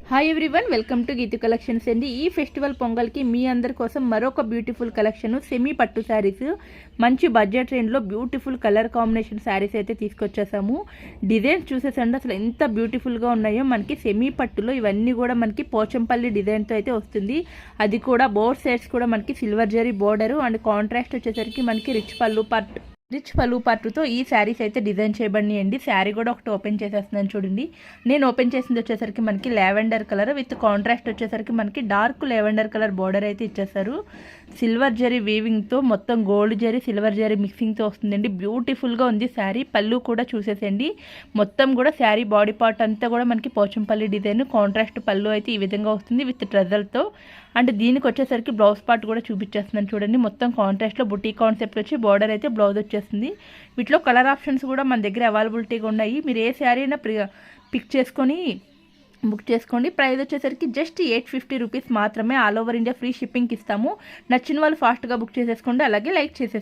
Hi everyone, welcome to Geetu collections అండి. ఈ festival పొంగల్కి మీ అందరి కోసం మరొక బ్యూటిఫుల్ కలెక్షన్ సెమీ పట్టు శారీస్ మంచి బడ్జెట్ రేంజ్లో బ్యూటిఫుల్ కలర్ కాంబినేషన్ శారీస్ అయితే తీసుకొచ్చేసాము. డిజైన్స్ చూసేసండి అసలు ఎంత బ్యూటిఫుల్గా ఉన్నాయో. మనకి సెమీ పట్టులో ఇవన్నీ కూడా మనకి పోచంపల్లి డిజైన్తో అయితే వస్తుంది. అది కూడా బోర్డ్ సైడ్స్ కూడా మనకి silver zari border and contrast వచ్చేసరికి మనకి రిచ్ పళ్ళు పట్టుతో ఈ శారీస్ అయితే డిజైన్ చేయబడినాయండి. శారీ కూడా ఒకటి ఓపెన్ చేసేస్తున్నాను చూడండి. నేను ఓపెన్ చేసింది వచ్చేసరికి మనకి లావెండర్ కలర్ విత్ కాంట్రాస్ట్ వచ్చేసరికి మనకి డార్క్ లావెండర్ కలర్ బోర్డర్ అయితే ఇచ్చేస్తారు. సిల్వర్ జరీ వీవింగ్తో మొత్తం గోల్డ్ జరీ సిల్వర్ జరీ మిక్సింగ్తో వస్తుందండి. బ్యూటిఫుల్గా ఉంది శారీ. పళ్ళు కూడా చూసేసండి. మొత్తం కూడా శారీ బాడీ పార్ట్ అంతా కూడా మనకి పోచంపల్లి డిజైన్ కాంట్రాస్ట్ పళ్ళు అయితే ఈ విధంగా వస్తుంది విత్ ట్రెజల్తో. అంటే దీనికి వచ్చేసరికి బ్లౌజ్ పార్ట్ కూడా చూపించేస్తున్నాను చూడండి. మొత్తం కాంట్రాస్ట్లో బుటీ కాన్సెప్ట్ వచ్చి బార్డర్ అయితే బ్లౌజ్ వచ్చేస్తుంది. వీటిలో కలర్ ఆప్షన్స్ కూడా మన దగ్గర అవైలబిలిటీగా ఉన్నాయి. మీరు ఏ శారీ అయినా పిక్ చేసుకొని బుక్ చేసుకోండి. ప్రైస్ వచ్చేసరికి జస్ట్ 850 రూపీస్ మాత్రమే. ఆల్ ఓవర్ ఇండియా ఫ్రీ షిప్పింగ్కి ఇస్తాము. నచ్చిన వాళ్ళు ఫాస్ట్గా బుక్ చేసేసుకోండి. అలాగే లైక్ చేసేసుకోండి.